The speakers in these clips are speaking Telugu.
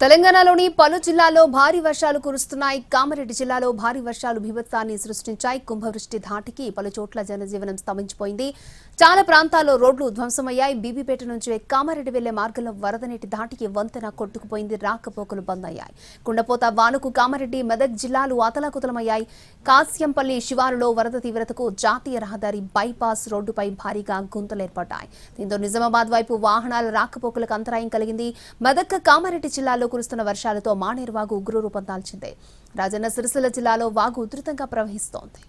తెలంగాణలోని పలు జిల్లాల్లో భారీ వర్షాలు కురుస్తున్నాయి. కామారెడ్డి జిల్లాలో భారీ వర్షాలు బీభత్సాన్ని సృష్టించాయి. కుంభవృష్టి ధాటికి పలు చోట్ల జనజీవనం స్తంభించిపోయింది. చాలా ప్రాంతాల్లో రోడ్లు ధ్వంసమయ్యాయి. బీబీపేట నుంచి కామారెడ్డి వెళ్లే మార్గంలో వరద నీటి ధాటికి వంతెన కొట్టుకుపోయింది. రాకపోకలు బంద్ అయ్యాయి. కుండపోత వానుకు కామారెడ్డి, మెదక్ జిల్లాలు అతలాకుతలమయ్యాయి. కాస్యంపల్లి శివారులో వరద తీవ్రతకు జాతీయ రహదారి బైపాస్ రోడ్డుపై భారీగా గుంతలేర్పడ్డాయి. దీంతో నిజామాబాద్ వైపు వాహనాల రాకపోకలకు అంతరాయం కలిగింది. మెదక్, కామారెడ్డి జిల్లాలో కురుస్తున్న వర్షాలతో మానేరు వాగు ఉగ్ర రూపం దాల్చింది. రాజన్న సిరిసిల్ల జిల్లాలో వాగు ఉధృతంగా ప్రవహిస్తోంది.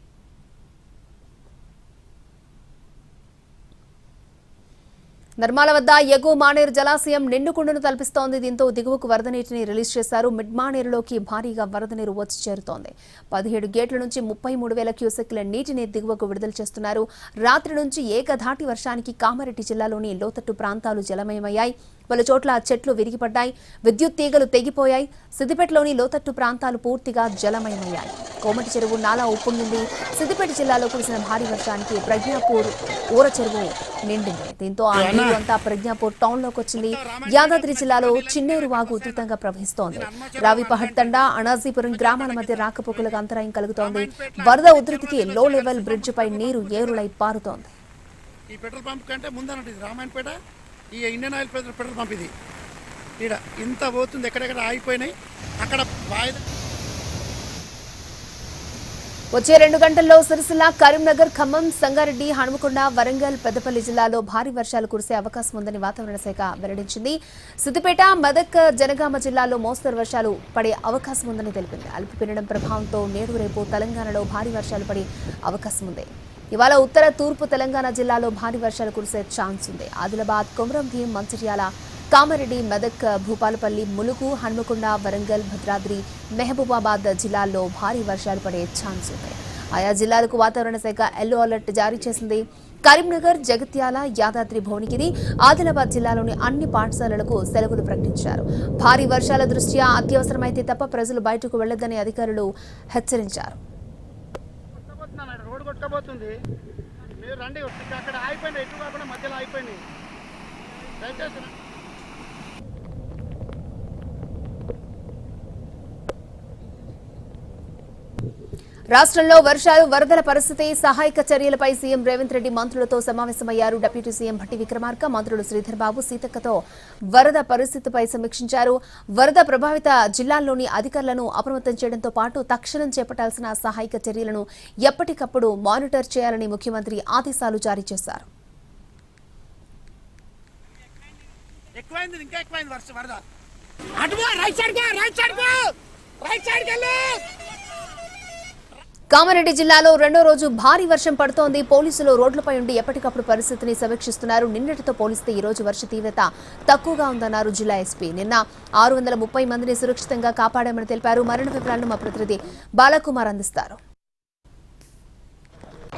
నిర్మాల వద్ద ఎగువ మానేరు జలాశయం నిండుకుండను తలపిస్తోంది. దీంతో దిగువకు వరద నీటిని రిలీజ్ చేశారు. మిడ్ మానేరులోకి భారీగా వరద నీరు వచ్చి చేరుతోంది. 17 గేట్ల నుంచి 33,000 క్యూసెక్ల నీటిని దిగువకు విడుదల చేస్తున్నారు. రాత్రి నుంచి ఏకధాటి వర్షానికి కామారెడ్డి జిల్లాలోని లోతట్టు ప్రాంతాలు జలమయమయ్యాయి. పలు చోట్ల చెట్లు విరిగిపడ్డాయి. విద్యుత్ తీగలు తెగిపోయాయి. సిద్దిపేటలోని లోతట్టు ప్రాంతాలు పూర్తిగా జలమయమయ్యాయి. కోమటి చెరువు నాలా ఉప్పొంగింది. సిద్దిపేట జిల్లాలో కురిసిన భారీ వర్షానికి ప్రజ్ఞాపూర్ ఊర చెరువు నిండింది. దీంతో ఆ నీరు అంతా ప్రజ్ఞాపూర్ టౌన్లోకి వచ్చింది. యాదాద్రి జిల్లాలో చిన్నేరు వాగు ఉధృతంగా ప్రవహిస్తోంది. రావిపహడ్ తండా, అనాజీపురం గ్రామాల మధ్య రాకపోకలకు అంతరాయం కలుగుతోంది. వరద ఉధృతికి లో లెవెల్ బ్రిడ్జ్ పై నీరు ఏరులై పారుతోంది. ఈ ఇండియన్ ఆయిల్ పెట్రోల్ పంప్ ఇది ఇక్కడ ఇంత పోతుంది, ఎక్కడెక్కడ ఆగిపోయినాయి. అక్కడ వచ్చే 2 గంటల్లో సిరిసిల్ల, కరీంనగర్, ఖమ్మం, సంగారెడ్డి, హనుమకొండ, వరంగల్, పెద్దపల్లి జిల్లాలో భారీ వర్షాలు కురిసే అవకాశం ఉందని వాతావరణ శాఖ వెల్లడించింది. సిద్దిపేట, మెదక్, జనగామ జిల్లాల్లో మోస్తరు వర్షాలు పడే అవకాశం ఉందని తెలిపింది. అల్పపీడనం ప్రభావంతో నేడు రేపు తెలంగాణలో భారీ వర్షాలు పడే అవకాశం ఉంది. ఇవాళ ఉత్తర, తూర్పు తెలంగాణ జిల్లాలో భారీ వర్షాలు కురిసే ఛాన్స్ ఉంది. ఆదిలాబాద్, కొమరంభీం, మంచిర్యాల, కామారెడ్డి, మెదక్, భూపాలపల్లి, ములుగు, హన్మకొండ, వరంగల్, భద్రాద్రి, మహబూబాబాద్ జిల్లాల్లో భారీ వర్షాలు పడే ఛాన్స్ ఉంది. ఆయా జిల్లాలకు వాతావరణ శాఖ ఎల్లో అలర్ట్ జారీ చేసింది. కరీంనగర్, జగిత్యాల, యాదాద్రి, భువనగిరి, ఆదిలాబాద్ జిల్లాలోని అన్ని పాఠశాలలకు సెలవులు ప్రకటించారు. భారీ వర్షాల దృష్ట్యా అత్యవసరమైతే తప్ప ప్రజలు బయటకు వెళ్లొద్దని అధికారులు హెచ్చరించారు. రోడ్డు కొట్టుకోబోతుంది, మీరు రండి. అక్కడ ఆగిపోయింది, ఎటు కాకుండా మధ్యలో ఆగిపోయింది. దయచేసి రాష్ట్రంలో వర్షాలు, వరదల పరిస్థితి, సహాయక చర్యలపై సీఎం రేవంత్ రెడ్డి మంత్రులతో సమావేశమయ్యారు. డిప్యూటీ సీఎం భట్టి విక్రమార్క, మంత్రులు శ్రీధర్ బాబు, సీతక్కతో వరద పరిస్థితిపై సమీక్షించారు. వరద ప్రభావిత జిల్లాల్లోని అధికారులను అప్రమత్తం చేయడంతో పాటు తక్షణం చేపట్టాల్సిన సహాయక చర్యలను ఎప్పటికప్పుడు మానిటర్ చేయాలని ముఖ్యమంత్రి ఆదేశాలు జారీ చేశారు. కామారెడ్డి జిల్లాలో 2వ రోజు భారీ వర్షం పడుతోంది. పోలీసులు రోడ్లపై ఉండి ఎప్పటికప్పుడు పరిస్థితిని సమీక్షిస్తున్నారు. నిన్నటితో పోలిస్తే ఈ రోజు వర్ష తీవ్రత తక్కువగా ఉందన్నారు జిల్లా ఎస్పీ. నిన్న 630 మందిని సురక్షితంగా కాపాడామని తెలిపారు. మరణ వివరాలను మా ప్రతినిధి బాలకుమార్ అందిస్తారు.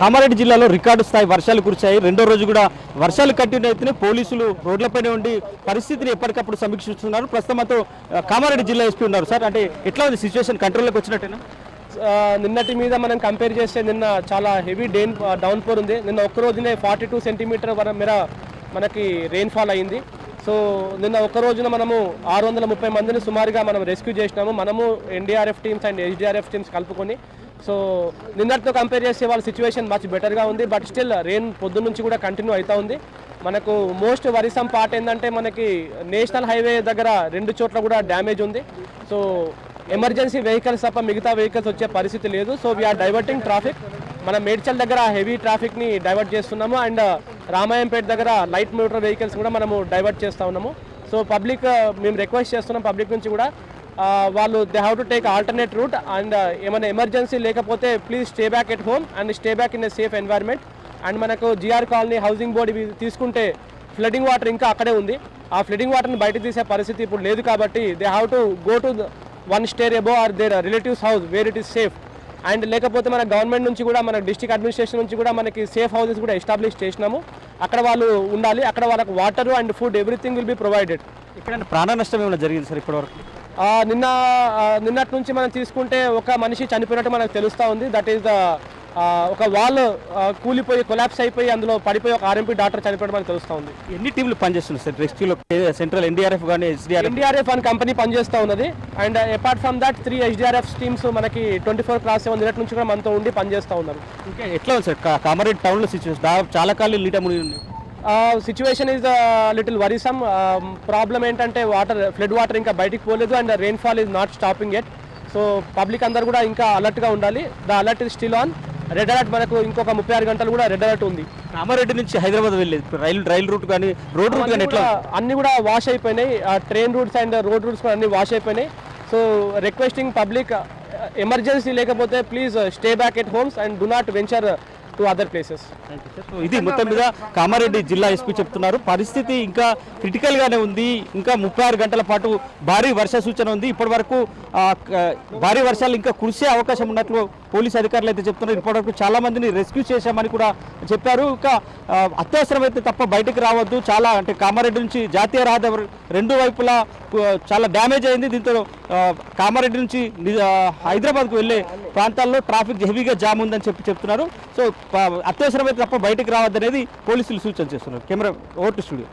కామారెడ్డి జిల్లాలో రికార్డు స్థాయి వర్షాలు కురిశాయి. 2వ రోజు కూడా వర్షాలు కంటిన్యూ అయితేనే పోలీసులు రోడ్లపైనే ఉండి పరిస్థితిని ఎప్పటికప్పుడు సమీక్షిస్తున్నారు. ప్రస్తుతం కామారెడ్డి జిల్లా ఎస్పీ ఉన్నారు. సార్, అంటే ఎట్లా ఉంది సిచ్యువేషన్? కంట్రోల్లోకి వచ్చినట్టేనా? నిన్నటి మీద మనం కంపేర్ చేస్తే నిన్న చాలా హెవీ డౌన్ పోర్ ఉంది. నిన్న ఒక్కరోజునే 42 సెంటీమీటర్ మేర మనకి రెయిన్ఫాల్ అయింది. సో నిన్న ఒక్క రోజున మనము 630 మందిని సుమారుగా మనం రెస్క్యూ చేసినాము. మనము ఎన్డీఆర్ఎఫ్ టీమ్స్ అండ్ హెచ్డీఆర్ఎఫ్ టీమ్స్ కలుపుకొని. సో నిన్నటితో కంపేర్ చేస్తే వాళ్ళ సిచ్యువేషన్ మచ్ బెటర్గా ఉంది. బట్ స్టిల్ రెయిన్ పొద్దున్న నుంచి కూడా కంటిన్యూ అవుతూ ఉంది. మనకు మోస్ట్ వరిసమ్ పార్ట్ ఏంటంటే మనకి నేషనల్ హైవే దగ్గర 2 చోట్ల కూడా డ్యామేజ్ ఉంది. సో ఎమర్జెన్సీ వెహికల్స్ తప్ప మిగతా వెహికల్స్ వచ్చే పరిస్థితి లేదు. So we're diverting traffic. మనం మేడ్చల్ దగ్గర హెవీ ట్రాఫిక్ని డైవర్ట్ చేస్తున్నాము. అండ్ రామాయంపేట దగ్గర లైట్ మోటార్ వెహికల్స్ కూడా మనము డైవర్ట్ చేస్తూ ఉన్నాము. సో పబ్లిక్ మేము రిక్వెస్ట్ చేస్తున్నాం పబ్లిక్ నుంచి కూడా, వాళ్ళు they have to take alternate route. And ఏమైనా ఎమర్జెన్సీ లేకపోతే please stay back at home and stay back in a safe environment. And మనకు జిఆర్ కాలనీ, హౌసింగ్ బోర్డ్ ఇవి తీసుకుంటే ఫ్లడింగ్ వాటర్ ఇంకా అక్కడే ఉంది. ఆ ఫ్లడింగ్ వాటర్ని బయట తీసే పరిస్థితి ఇప్పుడు లేదు. కాబట్టి they have to go to 1 stair above or their relatives house where it is safe. And లేకపోతే మన గవర్నమెంట్ నుంచి కూడా, మన డిస్ట్రిక్ట్ అడ్మినిస్ట్రేషన్ నుంచి కూడా మనకి సేఫ్ హౌసెస్ కూడా ఎస్టాబ్లిష్ చేసినాము. అక్కడ వాళ్ళు ఉండాలి. అక్కడ వాళ్ళకి water and food everything will be provided. ఇక్కడ ప్రాణ నష్టం ఏమైనా జరిగింది సార్ ఇప్పటివరకు? నిన్నటి నుంచి మనం తీసుకుంటే ఒక మనిషి చనిపోయినట్టు మనకు తెలుస్తూ ఉంది. దట్ ఈస్ ద ఒక వాల్ కూలిపోయి కొలాప్స్ అయిపోయి అందులో పడిపోయి ఒక ఆర్ఎంపీ డాక్టర్ చనిపోవడం మనకు తెలుస్తూ ఉంది. ఎన్ని టీంలు పనిచేస్తున్నాయి సార్ రెస్క్యూలో? సెంట్రల్ ఎన్డీఆర్ఎఫ్ కానీ ఎన్డీఆర్ఎఫ్ అని కంపెనీ పనిచేస్తూ ఉన్నది. And apart from that 3 SDRF teams మనకి 24/7 నిన్నటి నుంచి కూడా మనతో ఉండి పనిచేస్తూ ఉన్నారు. ఇంకా ఎట్లా ఉంది సార్ కామారెడ్డి టౌన్లో సిచ్యువేషన్? చాలా కాలం లీటర్ మునిగి ఉంది. Situation is little వరీసమ్. ప్రాబ్లం ఏంటంటే ఫ్లడ్ వాటర్ ఇంకా బయటికి పోలేదు and rainfall is not stopping at. So public అందరు కూడా ఇంకా అలర్ట్గా ఉండాలి. The alert is still on. Red alert మనకు ఇంకొక 36 గంటలు కూడా రెడ్ అలర్ట్ ఉంది. కామారెడ్డి నుంచి హైదరాబాద్ వెళ్ళేది రైలు రూట్ కానీ రోడ్ రూట్ కానీ ఎట్లా? అన్ని కూడా వాష్ అయిపోయినాయి. Train roots and road roots కూడా అన్ని వాష్ అయిపోయినాయి. సో రిక్వెస్టింగ్ పబ్లిక్ ఎమర్జెన్సీ లేకపోతే please stay back at homes and do not venture to other places. ఇది మొత్తం మీద కామారెడ్డి జిల్లా ఎస్పీ చెప్తున్నారు. పరిస్థితి ఇంకా క్రిటికల్ గానే ఉంది. ఇంకా 36 గంటల పాటు భారీ వర్ష సూచన ఉంది. ఇప్పటి వరకు భారీ వర్షాలు ఇంకా కురిసే అవకాశం ఉన్నట్లు పోలీసు అధికారులు అయితే చెప్తున్నారు. ఇప్పటివరకు చాలా మందిని రెస్క్యూ చేశామని కూడా చెప్పారు. ఇంకా అత్యవసరమైతే తప్ప బయటకు రావద్దు. చాలా అంటే కామారెడ్డి నుంచి జాతీయ రహదారి 2 వైపులా చాలా డ్యామేజ్ అయింది. దీంతో కామారెడ్డి నుంచి హైదరాబాద్కు వెళ్ళే ప్రాంతాల్లో ట్రాఫిక్ హెవీగా జామ్ ఉందని చెప్తున్నారు. సో అత్యవసరమైతే తప్ప బయటకు రావద్దనేది పోలీసులు సూచన చేస్తున్నారు. Camera over to studio.